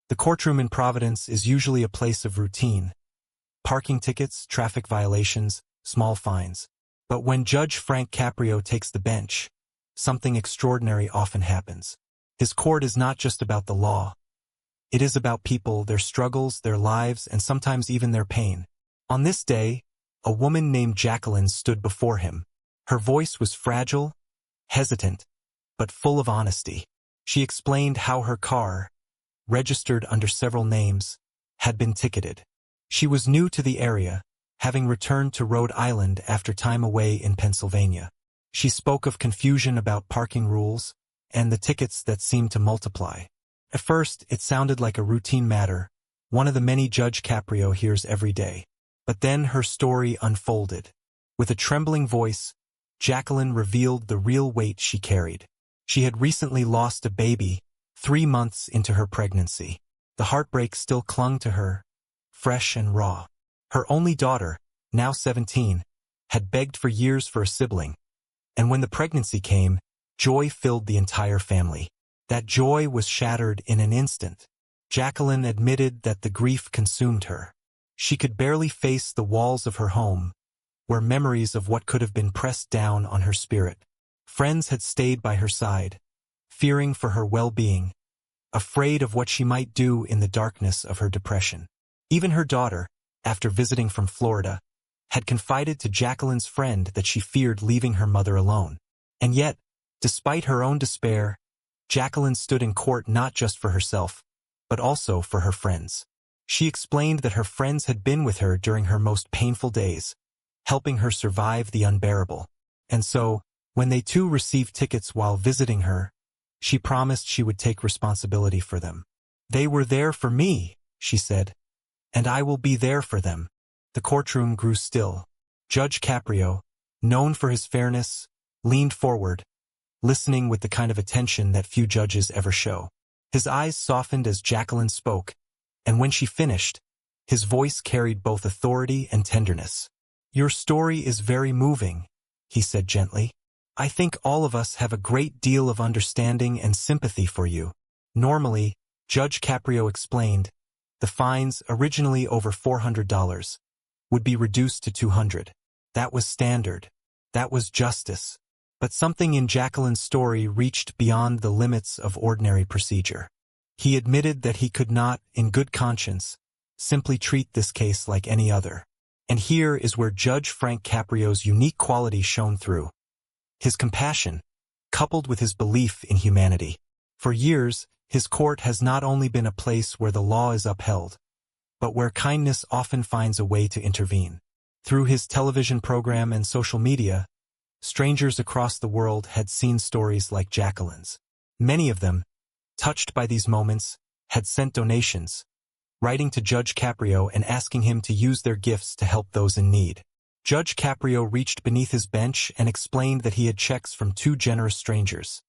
The courtroom in Providence is usually a place of routine. Parking tickets, traffic violations, small fines. But when Judge Frank Caprio takes the bench, something extraordinary often happens. His court is not just about the law. It is about people, their struggles, their lives, and sometimes even their pain. On this day, a woman named Jacqueline stood before him. Her voice was fragile, hesitant, but full of honesty. She explained how her car, registered under several names, had been ticketed. She was new to the area, having returned to Rhode Island after time away in Pennsylvania. She spoke of confusion about parking rules and the tickets that seemed to multiply. At first, it sounded like a routine matter, one of the many Judge Caprio hears every day. But then her story unfolded. With a trembling voice, Jacqueline revealed the real weight she carried. She had recently lost a baby, 3 months into her pregnancy. The heartbreak still clung to her, fresh and raw. Her only daughter, now 17, had begged for years for a sibling. And when the pregnancy came, joy filled the entire family. That joy was shattered in an instant. Jacqueline admitted that the grief consumed her. She could barely face the walls of her home, where memories of what could have been pressed down on her spirit. Friends had stayed by her side, fearing for her well-being, afraid of what she might do in the darkness of her depression. Even her daughter, after visiting from Florida, had confided to Jacqueline's friend that she feared leaving her mother alone. And yet, despite her own despair, Jacqueline stood in court not just for herself, but also for her friends. She explained that her friends had been with her during her most painful days, helping her survive the unbearable. And so, when they too received tickets while visiting her, she promised she would take responsibility for them. "They were there for me," she said, "and I will be there for them." The courtroom grew still. Judge Caprio, known for his fairness, leaned forward, listening with the kind of attention that few judges ever show. His eyes softened as Jacqueline spoke, and when she finished, his voice carried both authority and tenderness. "Your story is very moving," he said gently. "I think all of us have a great deal of understanding and sympathy for you." Normally, Judge Caprio explained, the fines, originally over $400, would be reduced to $200. That was standard. That was justice. But something in Jacqueline's story reached beyond the limits of ordinary procedure. He admitted that he could not, in good conscience, simply treat this case like any other. And here is where Judge Frank Caprio's unique quality shone through. His compassion, coupled with his belief in humanity. For years, his court has not only been a place where the law is upheld, but where kindness often finds a way to intervene. Through his television program and social media, strangers across the world had seen stories like Jacqueline's. Many of them, touched by these moments, had sent donations, writing to Judge Caprio and asking him to use their gifts to help those in need. Judge Caprio reached beneath his bench and explained that he had checks from 2 generous strangers,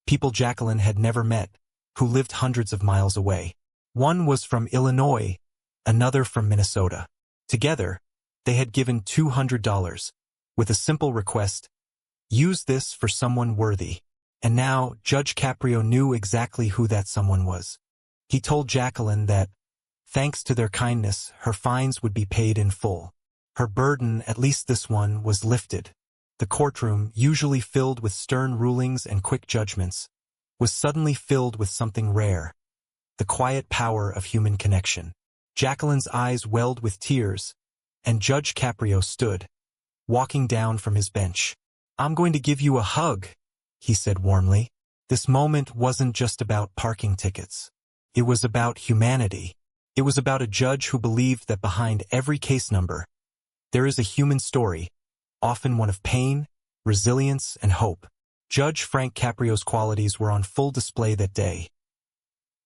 people Jacqueline had never met, who lived hundreds of miles away. One was from Illinois, another from Minnesota. Together, they had given $200, with a simple request: use this for someone worthy. And now, Judge Caprio knew exactly who that someone was. He told Jacqueline that, thanks to their kindness, her fines would be paid in full. Her burden, at least this one, was lifted. The courtroom, usually filled with stern rulings and quick judgments, was suddenly filled with something rare: the quiet power of human connection. Jacqueline's eyes welled with tears, and Judge Caprio stood, walking down from his bench. "I'm going to give you a hug," he said warmly. This moment wasn't just about parking tickets. It was about humanity. It was about a judge who believed that behind every case number, there is a human story, often one of pain, resilience, and hope. Judge Frank Caprio's qualities were on full display that day.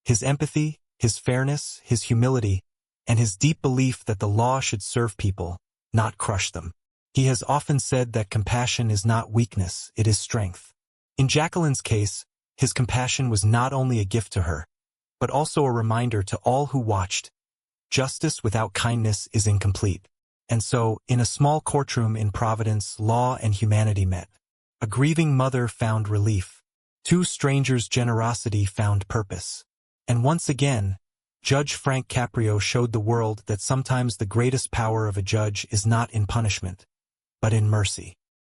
His empathy, his fairness, his humility, and his deep belief that the law should serve people, not crush them. He has often said that compassion is not weakness, it is strength. In Jacqueline's case, his compassion was not only a gift to her, but also a reminder to all who watched: justice without kindness is incomplete. And so, in a small courtroom in Providence, law and humanity met. A grieving mother found relief. 2 strangers' generosity found purpose. And once again, Judge Frank Caprio showed the world that sometimes the greatest power of a judge is not in punishment, but in mercy.